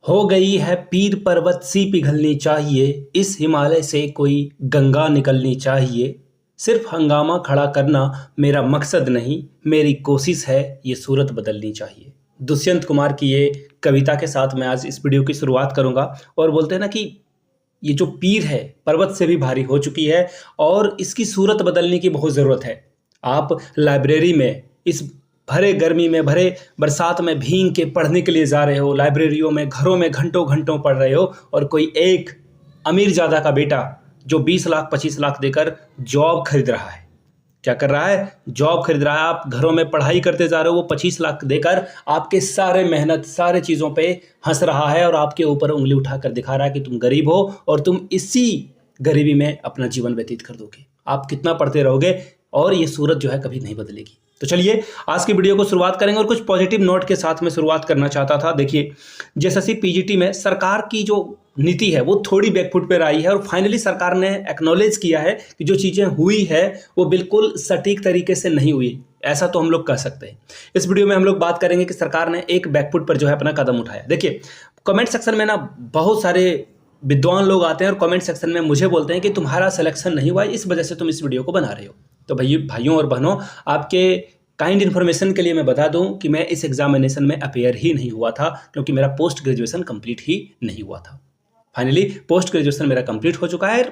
हो गई है पीर पर्वत सी पिघलनी चाहिए, इस हिमालय से कोई गंगा निकलनी चाहिए। सिर्फ हंगामा खड़ा करना मेरा मकसद नहीं, मेरी कोशिश है ये सूरत बदलनी चाहिए। दुष्यंत कुमार की ये कविता के साथ मैं आज इस वीडियो की शुरुआत करूंगा। और बोलते हैं ना कि ये जो पीर है पर्वत से भी भारी हो चुकी है और इसकी सूरत बदलने की बहुत ज़रूरत है। आप लाइब्रेरी में इस भरे गर्मी में भरे बरसात में भीग के पढ़ने के लिए जा रहे हो, लाइब्रेरियों में घरों में घंटों घंटों पढ़ रहे हो, और कोई एक अमीर ज़्यादा का बेटा जो 20 लाख 25 लाख देकर जॉब खरीद रहा है। क्या कर रहा है? जॉब खरीद रहा है। आप घरों में पढ़ाई करते जा रहे हो, वो 25 लाख देकर आपके सारे मेहनत सारे चीज़ों पे हंस रहा है और आपके ऊपर उंगली उठाकर दिखा रहा है कि तुम गरीब हो और तुम इसी गरीबी में अपना जीवन व्यतीत कर दोगे। आप कितना पढ़ते रहोगे और ये सूरत जो है कभी नहीं बदलेगी। तो चलिए आज की वीडियो को शुरुआत करेंगे और कुछ पॉजिटिव नोट के साथ में शुरुआत करना चाहता था। देखिए, जेएसएससी पीजीटी में सरकार की जो नीति है वो थोड़ी बैकफुट पर आई है और फाइनली सरकार ने एक्नॉलेज किया है कि जो चीज़ें हुई है वो बिल्कुल सटीक तरीके से नहीं हुई। ऐसा तो हम लोग कह सकते हैं। इस वीडियो में हम लोग बात करेंगे कि सरकार ने एक बैकफुट पर जो है अपना कदम उठाया। देखिए, कमेंट सेक्शन में ना बहुत सारे विद्वान लोग आते हैं और कमेंट सेक्शन में मुझे बोलते हैं कि तुम्हारा सिलेक्शन नहीं हुआ, इस वजह से तुम इस वीडियो को बना रहे हो। तो भाइयों और बहनों, आपके काइंड इन्फॉर्मेशन के लिए मैं बता दूं कि मैं इस एग्जामिनेशन में अपेयर ही नहीं हुआ था, क्योंकि मेरा पोस्ट ग्रेजुएशन कंप्लीट ही नहीं हुआ था। फाइनली पोस्ट ग्रेजुएशन मेरा कंप्लीट हो चुका है।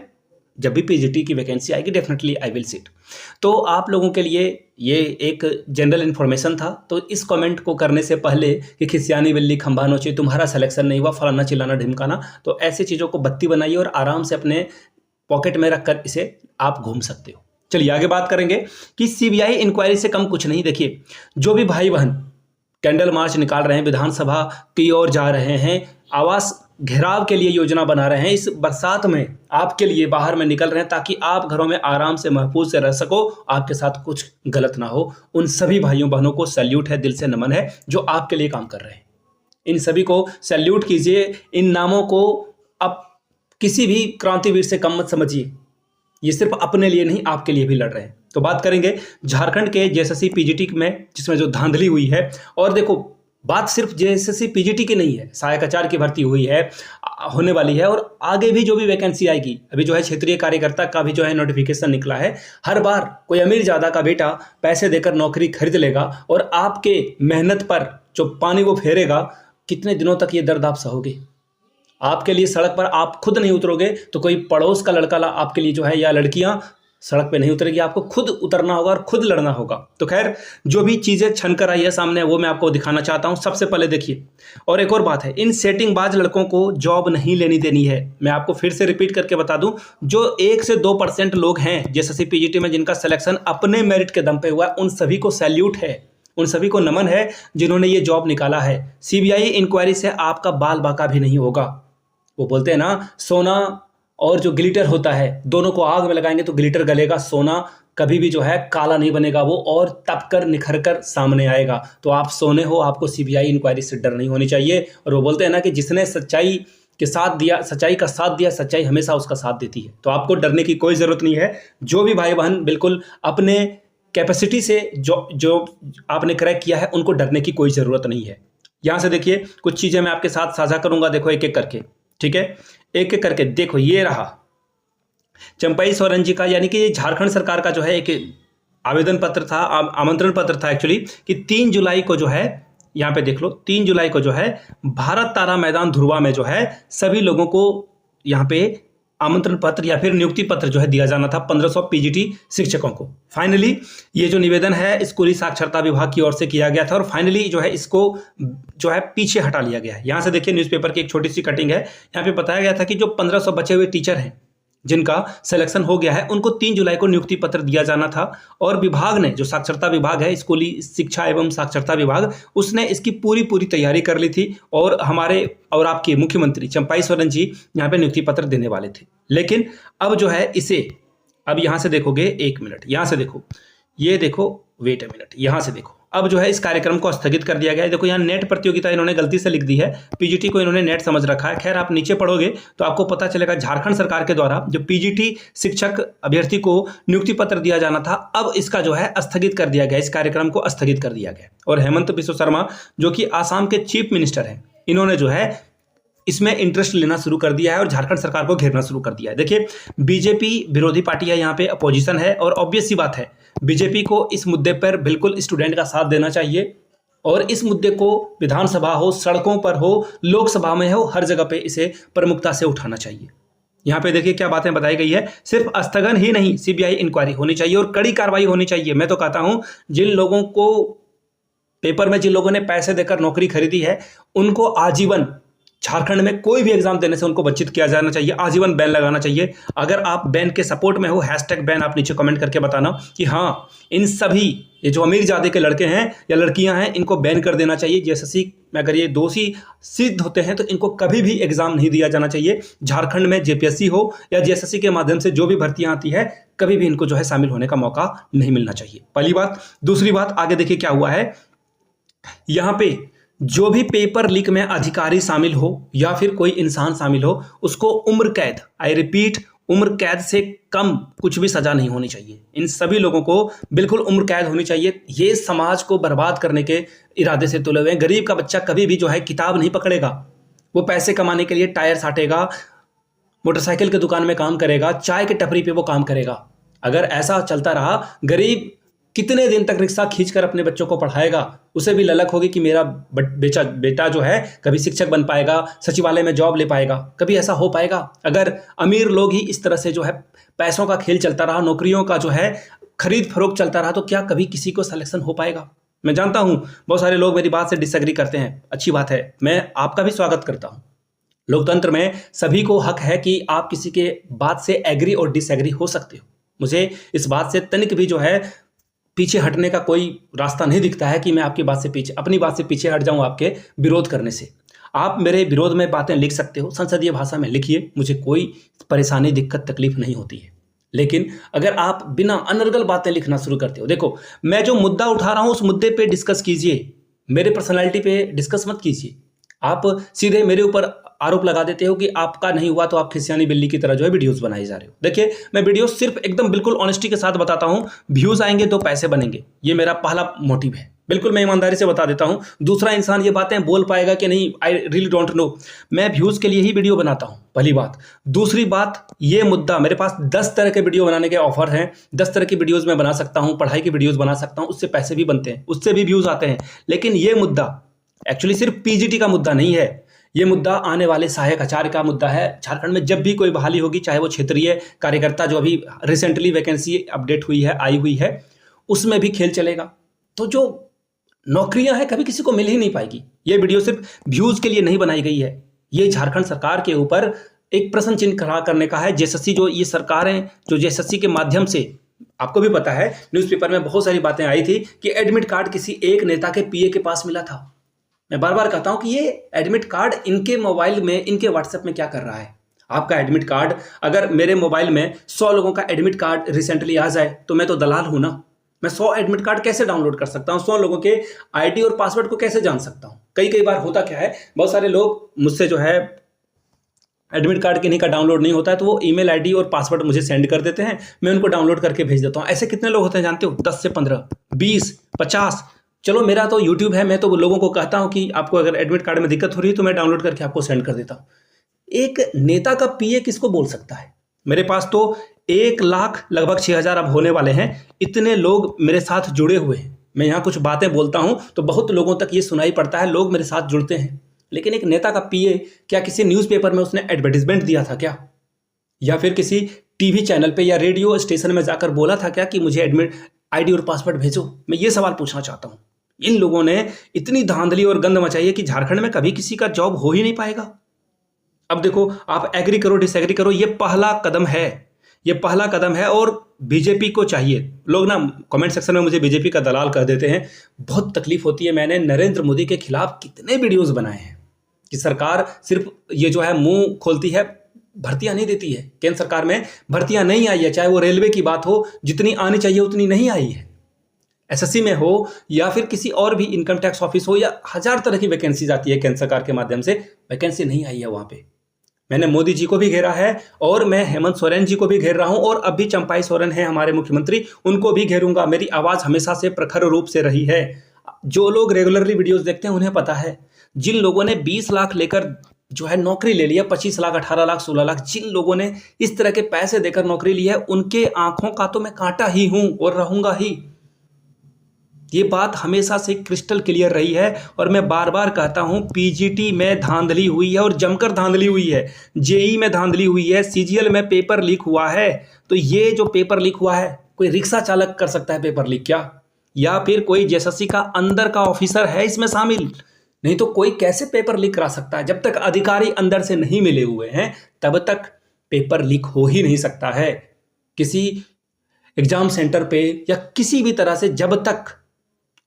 जब भी पीजीटी की वैकेंसी आएगी डेफिनेटली आई विल सिट। तो आप लोगों के लिए ये एक जनरल इन्फॉर्मेशन था। तो इस कमेंट को करने से पहले कि खिसियानी बिल्ली खंभा नोचे, तुम्हारा सिलेक्शन नहीं हुआ, फलाना चिल्लाना ढिमकाना, तो ऐसी चीज़ों को बत्ती बनाइए और आराम से अपने पॉकेट में रखकर इसे आप घूम सकते हो। चलिए आगे बात करेंगे कि सीबीआई इंक्वायरी से कम कुछ नहीं। देखिए, जो भी भाई बहन कैंडल मार्च निकाल रहे हैं, विधानसभा की ओर जा रहे हैं, आवास घेराव के लिए योजना बना रहे हैं, इस बरसात में आपके लिए बाहर में निकल रहे हैं ताकि आप घरों में आराम से महफूज से रह सको, आपके साथ कुछ गलत ना हो, उन सभी भाइयों बहनों को सैल्यूट है, दिल से नमन है जो आपके लिए काम कर रहे हैं। इन सभी को सैल्यूट कीजिए। इन नामों को आप किसी भी क्रांतिवीर से कम मत समझिए। ये सिर्फ अपने लिए नहीं, आपके लिए भी लड़ रहे हैं। तो बात करेंगे झारखंड के जेएसएससी पीजीटी में, जिसमें जो धांधली हुई है। और देखो, बात सिर्फ जेएसएससी पीजीटी की नहीं है, सहायक आचार्य की भर्ती हुई है, होने वाली है, और आगे भी जो भी वैकेंसी आएगी। अभी जो है क्षेत्रीय कार्यकर्ता का भी जो है नोटिफिकेशन निकला है। हर बार कोई अमीर ज़्यादा का बेटा पैसे देकर नौकरी खरीद लेगा और आपके मेहनत पर जो पानी वो फेरेगा, कितने दिनों तक ये दर्द आप सहोगे? आपके लिए सड़क पर आप खुद नहीं उतरोगे तो कोई पड़ोस का लड़का आपके लिए जो है, या लड़कियां सड़क पे नहीं उतरेगी, आपको खुद उतरना होगा और खुद लड़ना होगा। तो खैर, जो भी चीज़ें छन कर आई है सामने वो मैं आपको दिखाना चाहता हूं। सबसे पहले देखिए, और एक और बात है, इन सेटिंगबाज लड़कों को जॉब नहीं लेनी देनी है। मैं आपको फिर से रिपीट करके बता दूं, जो 1 से 2% लोग हैं जेएसएससी पीजीटी में जिनका सिलेक्शन अपने मेरिट के दम पे हुआ, उन सभी को सैल्यूट है, उन सभी को नमन है जिन्होंने ये जॉब निकाला है। सीबीआई इंक्वायरी से आपका बाल बाका भी नहीं होगा। वो बोलते हैं ना, सोना और जो ग्लिटर होता है दोनों को आग में लगाएंगे तो ग्लिटर गलेगा, सोना कभी भी जो है काला नहीं बनेगा, वो और तप कर निखर कर सामने आएगा। तो आप सोने हो, आपको सीबीआई इंक्वायरी से डर नहीं होनी चाहिए। और वो बोलते हैं ना कि जिसने सच्चाई के साथ दिया, सच्चाई का साथ दिया, सच्चाई हमेशा उसका साथ देती है। तो आपको डरने की कोई ज़रूरत नहीं है। जो भी भाई बहन बिल्कुल अपने कैपेसिटी से जो आपने क्रैक किया है, उनको डरने की कोई ज़रूरत नहीं है। यहाँ से देखिए, कुछ चीज़ें मैं आपके साथ साझा करूँगा। देखो एक एक करके, ठीक है, एक एक करके देखो। ये रहा चंपई सोरेन जी का, यानी कि ये झारखंड सरकार का जो है एक आवेदन पत्र था, आमंत्रण पत्र था एक्चुअली, कि 3 जुलाई को जो है, यहाँ पे देख लो, 3 जुलाई को जो है भारत तारा मैदान धुर्वा में जो है सभी लोगों को यहाँ पे आमंत्रण पत्र या फिर नियुक्ति पत्र जो है दिया जाना था 1500 पीजीटी शिक्षकों को। फाइनली ये जो निवेदन है स्कूली साक्षरता विभाग की ओर से किया गया था और फाइनली जो है इसको जो है पीछे हटा लिया गया है। यहाँ से देखिए, न्यूज़पेपर की एक छोटी सी कटिंग है। यहाँ पे बताया गया था कि जो 1500 बचे हुए टीचर हैं जिनका सिलेक्शन हो गया है, उनको 3 जुलाई को नियुक्ति पत्र दिया जाना था। और विभाग ने, जो साक्षरता विभाग है, स्कूली शिक्षा एवं साक्षरता विभाग, उसने इसकी पूरी तैयारी कर ली थी और हमारे और आपके मुख्यमंत्री चंपई सोरेन जी यहाँ पे नियुक्ति पत्र देने वाले थे। लेकिन अब जो है इसे, अब यहाँ से देखोगे, 1 मिनट, यहाँ से देखो, ये देखो, वेट अ मिनट, यहाँ से देखो, अब जो है इस कार्यक्रम को स्थगित कर दिया गया है। देखो यहाँ नेट प्रतियोगिता इन्होंने गलती से लिख दी है, पीजीटी को इन्होंने नेट समझ रखा है। खैर, आप नीचे पढ़ोगे तो आपको पता चलेगा झारखंड सरकार के द्वारा जो पीजीटी शिक्षक अभ्यर्थी को नियुक्ति पत्र दिया जाना था, अब इसका जो है स्थगित कर दिया गया, इस कार्यक्रम को स्थगित कर दिया गया। और हेमंत बिस्व शर्मा जो कि आसाम के चीफ मिनिस्टर हैं, इन्होंने जो है इसमें इंटरेस्ट लेना शुरू कर दिया है और झारखंड सरकार को घेरना शुरू कर दिया है। देखिए, बीजेपी विरोधी पार्टी है, यहाँ पे अपोजिशन है और ऑब्वियस सी बात है बीजेपी को इस मुद्दे पर बिल्कुल स्टूडेंट का साथ देना चाहिए और इस मुद्दे को विधानसभा हो, सड़कों पर हो, लोकसभा में हो, हर जगह पे इसे प्रमुखता से उठाना चाहिए। यहाँ पे देखिए क्या बातें बताई गई है, सिर्फ स्थगन ही नहीं, सीबीआई इंक्वायरी होनी चाहिए और कड़ी कार्रवाई होनी चाहिए। मैं तो कहता हूं जिन लोगों को पेपर में, जिन लोगों ने पैसे देकर नौकरी खरीदी है, उनको आजीवन झारखंड में कोई भी एग्जाम देने से उनको वंचित किया जाना चाहिए, आजीवन बैन लगाना चाहिए। अगर आप बैन के सपोर्ट में हो, #बैन आप नीचे कमेंट करके बताना कि हाँ, इन सभी ये जो अमीर जादे के लड़के हैं या लड़कियां हैं, इनको बैन कर देना चाहिए। जेएसएससी में अगर ये दोषी सिद्ध होते हैं तो इनको कभी भी एग्जाम नहीं दिया जाना चाहिए। झारखंड में जेपीएससी हो या जेएसएससी के माध्यम से जो भी भर्तियां आती है, कभी भी इनको जो है शामिल होने का मौका नहीं मिलना चाहिए। पहली बात। दूसरी बात, आगे देखिए क्या हुआ है। यहां पे जो भी पेपर लीक में अधिकारी शामिल हो या फिर कोई इंसान शामिल हो, उसको उम्र कैद, आई रिपीट, उम्र कैद से कम कुछ भी सजा नहीं होनी चाहिए। इन सभी लोगों को बिल्कुल उम्र कैद होनी चाहिए। ये समाज को बर्बाद करने के इरादे से तुले हुए हैं। गरीब का बच्चा कभी भी जो है किताब नहीं पकड़ेगा, वो पैसे कमाने के लिए टायर साटेगा, मोटरसाइकिल की दुकान में काम करेगा, चाय की टपरी पे वो काम करेगा। अगर ऐसा चलता रहा, गरीब कितने दिन तक रिक्शा खींचकर अपने बच्चों को पढ़ाएगा। उसे भी ललक होगी कि मेरा बेटा जो है कभी शिक्षक बन पाएगा, सचिवालय में जॉब ले पाएगा। कभी ऐसा हो पाएगा? अगर अमीर लोग ही इस तरह से जो है पैसों का खेल चलता रहा, नौकरियों का जो है खरीद फरोख्त चलता रहा, तो क्या कभी किसी को सिलेक्शन हो पाएगा? मैं जानता हूं बहुत सारे लोग मेरी बात से डिसएग्री करते हैं, अच्छी बात है, मैं आपका भी स्वागत करता हूं। लोकतंत्र में सभी को हक है कि आप किसी के बात से एग्री और डिसएग्री हो सकते हो। मुझे इस बात से तनिक भी जो है पीछे हटने का कोई रास्ता नहीं दिखता है कि मैं आपकी बात से पीछे, अपनी बात से पीछे हट जाऊं आपके विरोध करने से। आप मेरे विरोध में बातें लिख सकते हो, संसदीय भाषा में लिखिए, मुझे कोई परेशानी, दिक्कत, तकलीफ नहीं होती है। लेकिन अगर आप बिना अनर्गल बातें लिखना शुरू करते हो, देखो मैं जो मुद्दा उठा रहा हूं उस मुद्दे पे डिस्कस कीजिए, मेरे पर्सनैलिटी पे डिस्कस मत कीजिए। आप सीधे मेरे ऊपर आरोप लगा देते हो कि आपका नहीं हुआ तो आप खिसियानी बिल्ली की तरह जो है वीडियोस बनाए जा रहे हो। देखिए, मैं वीडियो सिर्फ एकदम बिल्कुल ऑनेस्टी के साथ बताता हूं, व्यूज आएंगे तो पैसे बनेंगे, ये मेरा पहला मोटिव है। बिल्कुल मैं ईमानदारी से बता देता हूं। दूसरा इंसान ये बातें बोल पाएगा कि नहीं, आई रियली डोंट नो। मैं व्यूज के लिए ही वीडियो बनाता हूं, पहली बात। दूसरी बात, ये मुद्दा मेरे पास 10 तरह के वीडियो बनाने के ऑफर हैं, 10 तरह की वीडियोस मैं बना सकता हूं, पढ़ाई की वीडियोस बना सकता हूं, उससे पैसे भी बनते हैं, उससे भी व्यूज आते हैं। लेकिन ये मुद्दा एक्चुअली सिर्फ पीजीटी का मुद्दा नहीं है, ये मुद्दा आने वाले सहायक आचार्य का मुद्दा है। झारखंड में जब भी कोई बहाली होगी, चाहे वो क्षेत्रीय कार्यकर्ता, जो अभी रिसेंटली वैकेंसी अपडेट हुई है, आई हुई है, उसमें भी खेल चलेगा। तो जो नौकरियां हैं कभी किसी को मिल ही नहीं पाएगी। ये वीडियो सिर्फ व्यूज के लिए नहीं बनाई गई है, ये झारखंड सरकार के ऊपर एक प्रश्न चिन्ह खड़ा करने का है। जेएसएससी जो ये सरकारें, जो जेएसएससी के माध्यम से, आपको भी पता है न्यूज़पेपर में बहुत सारी बातें आई थी कि एडमिट कार्ड किसी एक नेता के पीए के पास मिला था। मैं बार बार कहता हूं कि ये एडमिट कार्ड इनके मोबाइल में, इनके व्हाट्सएप में क्या कर रहा है। आपका एडमिट कार्ड, अगर मेरे मोबाइल में 100 लोगों का एडमिट कार्ड रिसेंटली आ जाए तो मैं तो दलाल हूं ना। मैं 100 एडमिट कार्ड कैसे डाउनलोड कर सकता हूं? 100 लोगों के आईडी और पासवर्ड को कैसे जान सकता हूं? कई बार होता क्या है, बहुत सारे लोग मुझसे जो है एडमिट कार्ड किन्हीं का डाउनलोड नहीं होता है तो वो ईमेल आईडी और पासवर्ड मुझे सेंड कर देते हैं, मैं उनको डाउनलोड करके भेज देता हूं। ऐसे कितने लोग होते हैं जानते हो? 10 से 15, 20, 50। चलो मेरा तो यूट्यूब है, मैं तो लोगों को कहता हूं कि आपको अगर एडमिट कार्ड में दिक्कत हो रही है तो मैं डाउनलोड करके आपको सेंड कर देता हूं। एक नेता का पीए किसको बोल सकता है? मेरे पास तो 1 लाख लगभग 6,000 अब होने वाले हैं, इतने लोग मेरे साथ जुड़े हुए हैं। मैं यहाँ कुछ बातें बोलता हूं तो बहुत लोगों तक ये सुनाई पड़ता है, लोग मेरे साथ जुड़ते हैं। लेकिन एक नेता का पीए, क्या किसी न्यूज़पेपर में उसने एडवर्टीजमेंट दिया था क्या? या फिर किसी टीवी चैनल पे या रेडियो स्टेशन में जाकर बोला था क्या कि मुझे एडमिट आईडी और पासवर्ड भेजो? मैं ये सवाल पूछना चाहता हूं। इन लोगों ने इतनी धांधली और गंद मचाई है कि झारखंड में कभी किसी का जॉब हो ही नहीं पाएगा। अब देखो, आप एग्री करो डिसएग्री करो, ये पहला कदम है, ये पहला कदम है। और बीजेपी को चाहिए, लोग ना कमेंट सेक्शन में मुझे बीजेपी का दलाल कह देते हैं, बहुत तकलीफ होती है। मैंने नरेंद्र मोदी के खिलाफ कितने वीडियोस बनाए हैं कि सरकार सिर्फ ये जो है मुंह खोलती है, भर्तियां नहीं देती है। केंद्र सरकार में भर्तियां नहीं आई है, चाहे वो रेलवे की बात हो, जितनी आनी चाहिए उतनी नहीं आई है। एसएससी में हो या फिर किसी और भी इनकम टैक्स ऑफिस हो, या 1000 तरह की वैकेंसी जाती है केंद्र सरकार के माध्यम से, वैकेंसी नहीं आई है वहां पे। मैंने मोदी जी को भी घेरा है और मैं हेमंत सोरेन जी को भी घेर रहा हूं, और अब भी चंपाई सोरेन है हमारे मुख्यमंत्री, उनको भी घेरूंगा। मेरी आवाज हमेशा से प्रखर रूप से रही है। जो लोग रेगुलरली वीडियोस देखते हैं उन्हें पता है, जिन लोगों ने 20 लाख लेकर जो है नौकरी ले लिया, 25 लाख, 18 लाख, 16 लाख, जिन लोगों ने इस तरह के पैसे देकर नौकरी ली है, उनके आंखों का तो मैं कांटा ही हूं और रहूंगा ही। ये बात हमेशा से क्रिस्टल क्लियर रही है और मैं बार बार कहता हूं, पीजीटी में धांधली हुई है और जमकर धांधली हुई है, जेई में धांधली हुई है, सीजीएल में पेपर लीक हुआ है। तो ये जो पेपर लीक हुआ है, कोई रिक्शा चालक कर सकता है पेपर लीक क्या? या फिर कोई जेएसएससी का अंदर का ऑफिसर है इसमें शामिल? नहीं तो कोई कैसे पेपर लीक करा सकता है? जब तक अधिकारी अंदर से नहीं मिले हुए हैं तब तक पेपर लीक हो ही नहीं सकता है किसी एग्जाम सेंटर पे, या किसी भी तरह से जब तक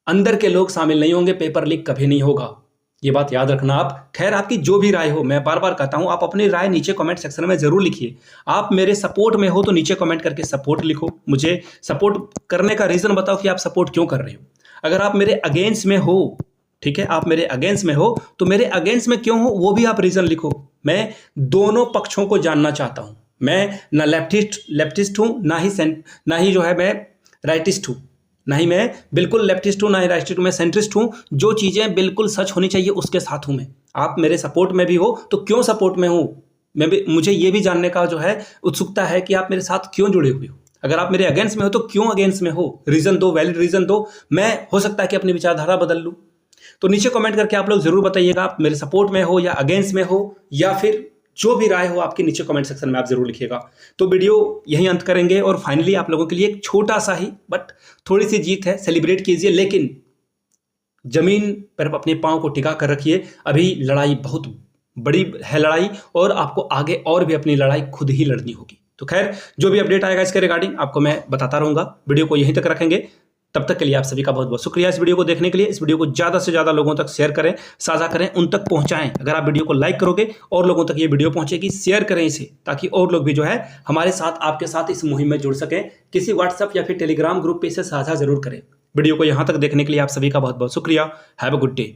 अंदर के लोग शामिल नहीं होंगे पेपर लीक कभी नहीं होगा। ये बात याद रखना आप। खैर, आपकी जो भी राय हो, मैं बार बार कहता हूं, आप अपनी राय नीचे कमेंट सेक्शन में जरूर लिखिए। आप मेरे सपोर्ट में हो तो नीचे कमेंट करके सपोर्ट लिखो, मुझे सपोर्ट करने का रीजन बताओ कि आप सपोर्ट क्यों कर रहे हो। अगर आप मेरे अगेंस्ट में हो, ठीक है, आप मेरे अगेंस्ट में हो तो मेरे अगेंस्ट में क्यों हो वो भी आप रीजन लिखो। मैं दोनों पक्षों को जानना चाहता हूं। मैं ना लेफ्टिस्ट हूं, ना ही जो है मैं राइटिस्ट हूं, ना ही मैं बिल्कुल लेफ्टिस्ट हूं, ना ही राइटिस्ट हूं, मैं सेंट्रिस्ट हूं। जो चीजें बिल्कुल सच होनी चाहिए उसके साथ हूं मैं। आप मेरे सपोर्ट में भी हो तो क्यों सपोर्ट में हूं, मुझे ये भी जानने का जो है उत्सुकता है कि आप मेरे साथ क्यों जुड़े हुए हो। अगर आप मेरे अगेंस्ट में हो तो क्यों अगेंस्ट में हो, रीजन दो, वैलिड रीजन दो। मैं हो सकता है कि अपनी विचारधारा बदल लूं। तो नीचे कमेंट करके आप लोग जरूर बताइएगा, आप मेरे सपोर्ट में हो या अगेंस्ट में हो, या फिर जो भी राय हो आपकी नीचे कमेंट सेक्शन में आप जरूर लिखिएगा। तो वीडियो यहीं अंत करेंगे और फाइनली आप लोगों के लिए एक छोटा सा ही बट थोड़ी सी जीत है, सेलिब्रेट कीजिए, लेकिन जमीन पर अपने पांव को टिका कर रखिए। अभी लड़ाई बहुत बड़ी है लड़ाई, और आपको आगे और भी अपनी लड़ाई खुद ही लड़नी होगी। तो खैर, जो भी अपडेट आएगा इसके रिगार्डिंग आपको मैं बताता रहूंगा। वीडियो को यहीं तक रखेंगे, तब तक के लिए आप सभी का बहुत बहुत शुक्रिया इस वीडियो को देखने के लिए। इस वीडियो को ज़्यादा से ज़्यादा लोगों तक शेयर करें, साझा करें, उन तक पहुंचाएं। अगर आप वीडियो को लाइक करोगे और लोगों तक ये वीडियो पहुंचेगी, शेयर करें इसे, ताकि और लोग भी जो है हमारे साथ, आपके साथ इस मुहिम में जुड़ सकें। किसी व्हाट्सएप या फिर टेलीग्राम ग्रुप पे इसे साझा जरूर करें। वीडियो को यहाँ तक देखने के लिए आप सभी का बहुत बहुत शुक्रिया। Have a good day.